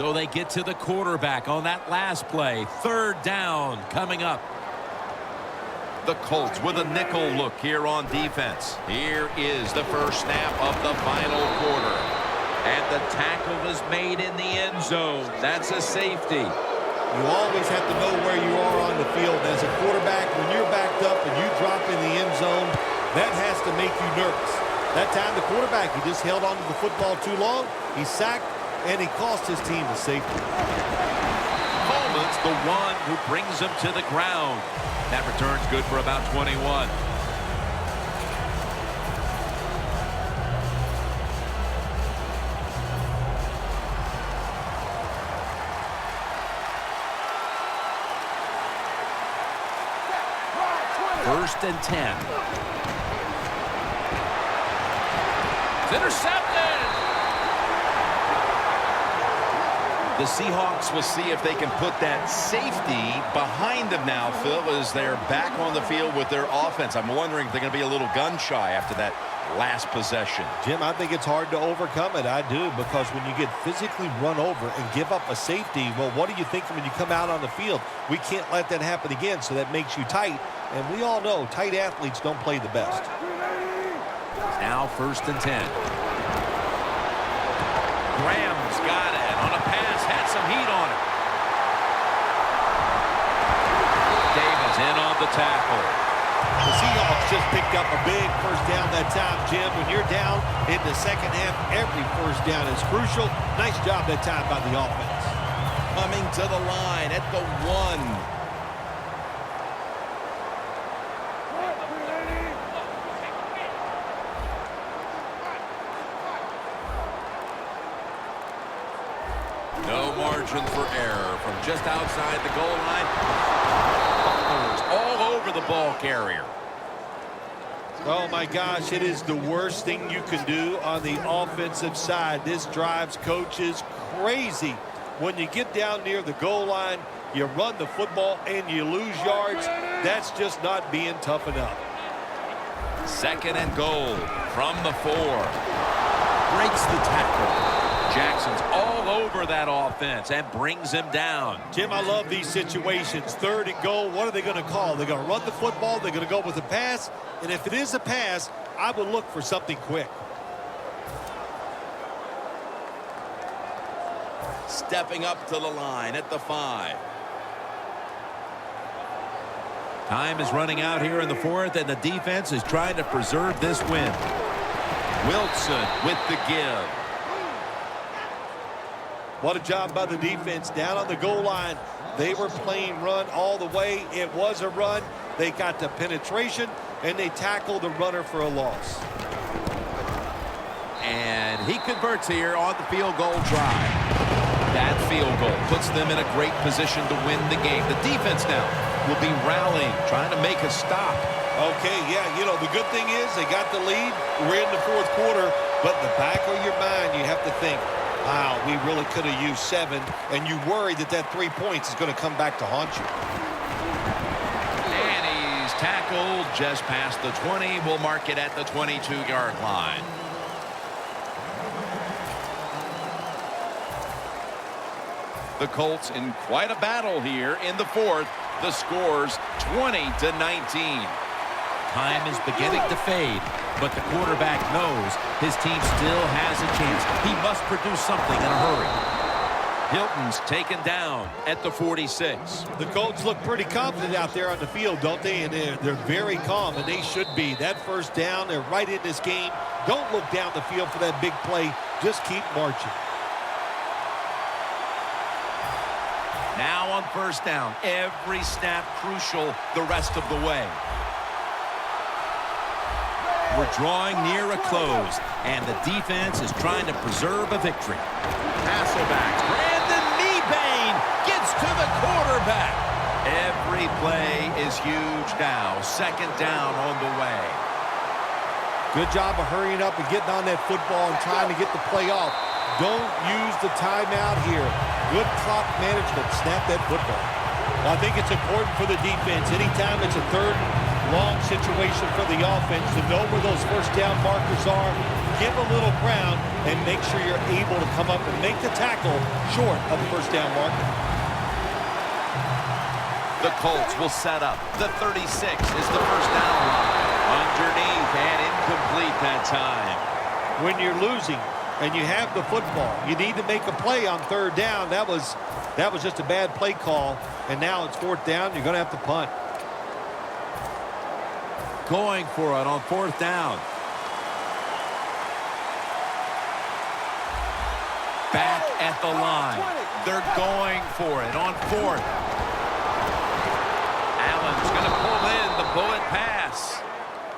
So they get to the quarterback on that last play. Third down coming up. The Colts with a nickel look here on defense. Here is the first snap of the final quarter. And the tackle was made in the end zone. That's a safety. You always have to know where you are on the field. As a quarterback, when you're backed up and you drop in the end zone, that has to make you nervous. That time the quarterback, he just held on to the football too long. He sacked, and he cost his team the safety. Coleman's the one who brings him to the ground. That return's good for about 21. First and 10. It's intercepted. The Seahawks will see if they can put that safety behind them now, Phil, as they're back on the field with their offense. I'm wondering if they're going to be a little gun-shy after that last possession. Jim, I think it's hard to overcome it. I do, because when you get physically run over and give up a safety, well, what are you thinking when you come out on the field? We can't let that happen again, so that makes you tight. And we all know tight athletes don't play the best. Now first and 10. Graham's got it on a pass, had some heat on it. Davis in on the tackle. The Seahawks just picked up a big first down that time, Jim. When you're down in the second half, every first down is crucial. Nice job that time by the offense. Coming to the line at the 1. No margin for error from just outside the goal line. Fumbles all over the ball carrier. Oh, my gosh, it is the worst thing you can do on the offensive side. This drives coaches crazy. When you get down near the goal line, you run the football and you lose yards. That's just not being tough enough. Second and goal from the 4. Breaks the tackle. Jackson's all over that offense and brings him down. Jim, I love these situations. Third and goal, what are they going to call? They're going to run the football, they're going to go with a pass, and if it is a pass, I would look for something quick. Stepping up to the line at the 5. Time is running out here in the 4th, and the defense is trying to preserve this win. Wilson with the give. What a job by the defense down on the goal line. They were playing run all the way. It was a run. They got the penetration, and they tackled the runner for a loss. And he converts here on the field goal drive. That field goal puts them in a great position to win the game. The defense now will be rallying, trying to make a stop. Okay, yeah, you know, the good thing is they got the lead. We're in the 4th quarter, but in the back of your mind, you have to think, wow, we really could have used 7, and you worry that that 3 points is going to come back to haunt you. And he's tackled just past the 20. We'll mark it at the 22-yard line. The Colts in quite a battle here in the 4th. The score's 20-19. Time is beginning to fade, but the quarterback knows his team still has a chance. He must produce something in a hurry. Hilton's taken down at the 46. The Colts look pretty confident out there on the field, don't they? And they're very calm, and they should be. That first down, they're right in this game. Don't look down the field for that big play. Just keep marching. Now on first down, every snap crucial the rest of the way. We're drawing near a close, and the defense is trying to preserve a victory. Hasselback, Brandon Mebane gets to the quarterback. Every play is huge now. Second down on the way. Good job of hurrying up and getting on that football and trying to get the play off. Don't use the timeout here. Good clock management. Snap that football. Well, I think it's important for the defense. Anytime it's a 3rd long situation for the offense to know where those first down markers are, give a little ground, and make sure you're able to come up and make the tackle short of the first down marker. The Colts will set up. The 36 is the first down line. Underneath and incomplete that time. When you're losing and you have the football, you need to make a play on third down. That was just a bad play call, and now it's fourth down. You're going to have to punt. Going for it on fourth down. Back at the line. They're going for it on fourth. Allen's going to pull in the bullet pass.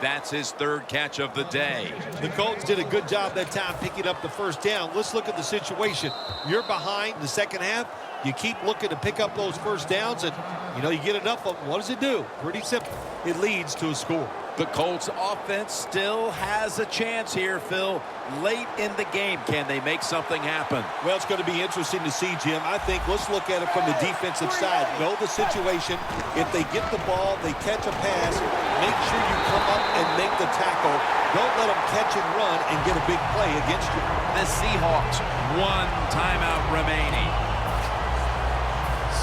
That's his third catch of the day. The Colts did a good job that time picking up the first down. Let's look at the situation. You're behind the second half. You keep looking to pick up those first downs, and, you get enough of them. What does it do? Pretty simple. It leads to a score. The Colts offense still has a chance here, Phil. Late in the game, can they make something happen? Well, it's going to be interesting to see, Jim. I think let's look at it from the defensive side. Know the situation. If they get the ball, they catch a pass, make sure you come up and make the tackle. Don't let them catch and run and get a big play against you. The Seahawks, one timeout remaining.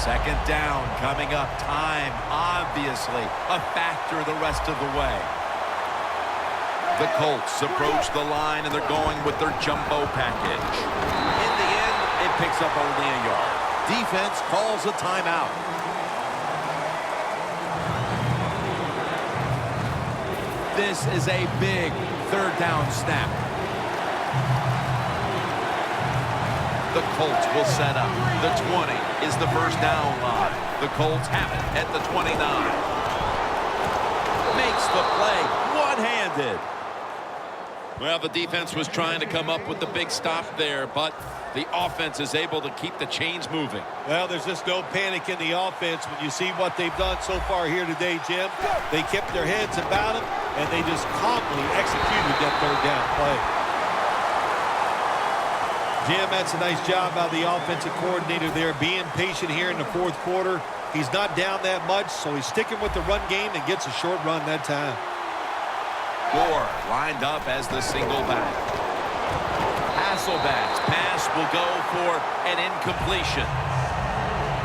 Second down coming up. Time, obviously, a factor the rest of the way. The Colts approach the line, and they're going with their jumbo package. In the end, it picks up only a yard. Defense calls a timeout. This is a big third down snap. The Colts will set up. The 20 is the first down line. The Colts have it at the 29. Makes the play one-handed. Well, the defense was trying to come up with the big stop there, but the offense is able to keep the chains moving. Well, there's just no panic in the offense when you see what they've done so far here today, Jim. They kept their heads about them, and they just calmly executed that third down play. Jim, that's a nice job by the offensive coordinator there, being patient here in the fourth quarter. He's not down that much, so he's sticking with the run game and gets a short run that time. Gore lined up as the single back. Hasselback's pass will go for an incompletion.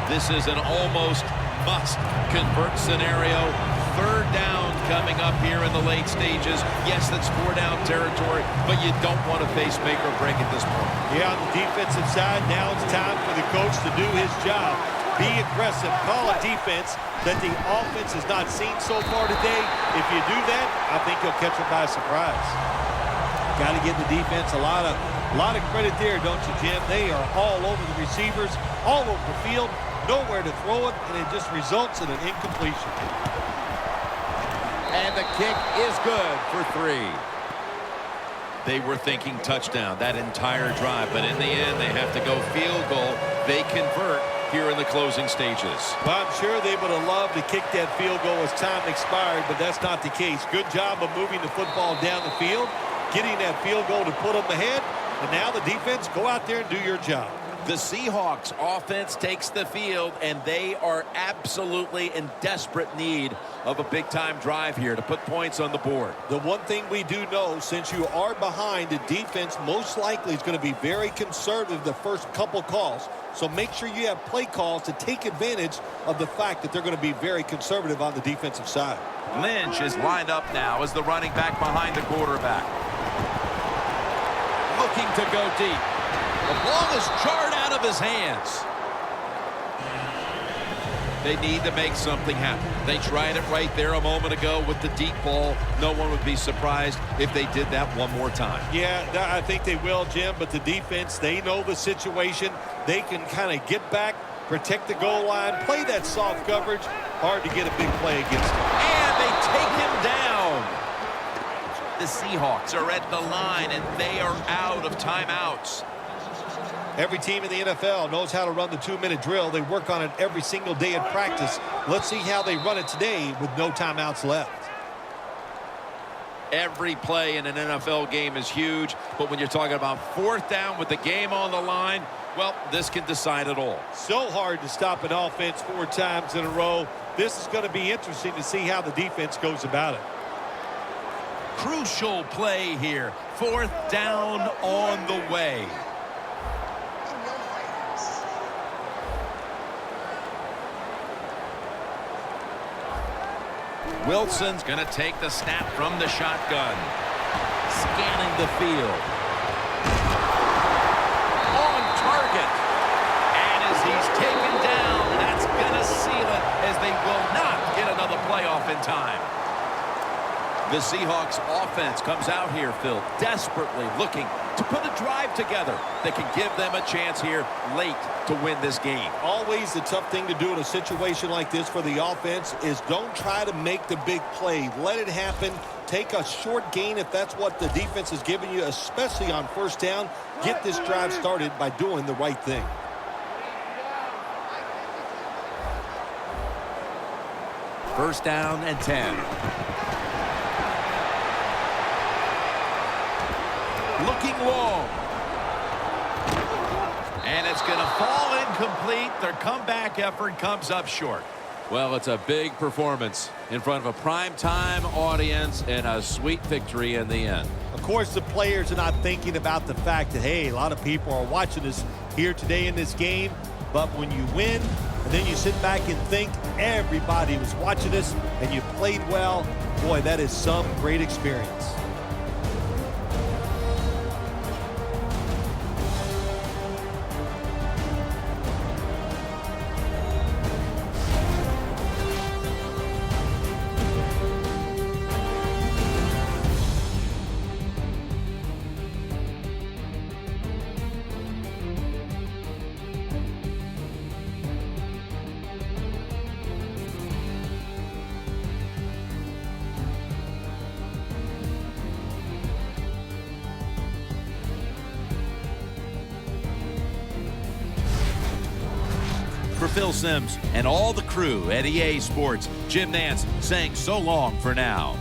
This is an almost must-convert scenario. Third down coming up here in the late stages. Yes, that's four-down territory, but you don't want to face make or break at this point. Yeah, on the defensive side, now it's time for the coach to do his job. Be aggressive. Call a defense that the offense has not seen so far today. If you do that, I think you'll catch them by surprise. Got to give the defense a lot of credit there, don't you, Jim? They are all over the receivers, all over the field, nowhere to throw it, and it just results in an incompletion. And the kick is good for 3. They were thinking touchdown that entire drive, but in the end, they have to go field goal. They convert here in the closing stages. Well, I'm sure they would have loved to kick that field goal as time expired, but that's not the case. Good job of moving the football down the field, getting that field goal to put them ahead, and now the defense, go out there and do your job. The Seahawks offense takes the field, and they are absolutely in desperate need of a big-time drive here to put points on the board. The one thing we do know, since you are behind, the defense most likely is going to be very conservative the first couple calls. So make sure you have play calls to take advantage of the fact that they're going to be very conservative on the defensive side. Lynch is lined up now as the running back behind the quarterback. Looking to go deep. The ball is jarred out of his hands. They need to make something happen. They tried it right there a moment ago with the deep ball. No one would be surprised if they did that one more time. Yeah, I think they will, Jim, but the defense, they know the situation. They can kind of get back, protect the goal line, play that soft coverage. Hard to get a big play against them. And they take him down. The Seahawks are at the line, and they are out of timeouts. Every team in the NFL knows how to run the 2-minute drill. They work on it every single day at practice. Let's see how they run it today with no timeouts left. Every play in an NFL game is huge, but when you're talking about fourth down with the game on the line, well, this can decide it all. So hard to stop an offense 4 times in a row. This is going to be interesting to see how the defense goes about it. Crucial play here. 4th down on the way. Wilson's going to take the snap from the shotgun. Scanning the field. On target. And as he's taken down, that's going to seal it as they will not get another playoff in time. The Seahawks offense comes out here, Phil, desperately looking to put a drive together that can give them a chance here late to win this game. Always the tough thing to do in a situation like this for the offense is don't try to make the big play. Let it happen. Take a short gain if that's what the defense is giving you, especially on 1st down. Get this drive started by doing the right thing. First down and 10. Looking long. And it's going to fall incomplete. Their comeback effort comes up short. Well, it's a big performance in front of a primetime audience and a sweet victory in the end. Of course, the players are not thinking about the fact that, hey, a lot of people are watching us here today in this game. But when you win, and then you sit back and think everybody was watching us and you played well, boy, that is some great experience. For Phil Simms and all the crew at EA Sports, Jim Nantz saying so long for now.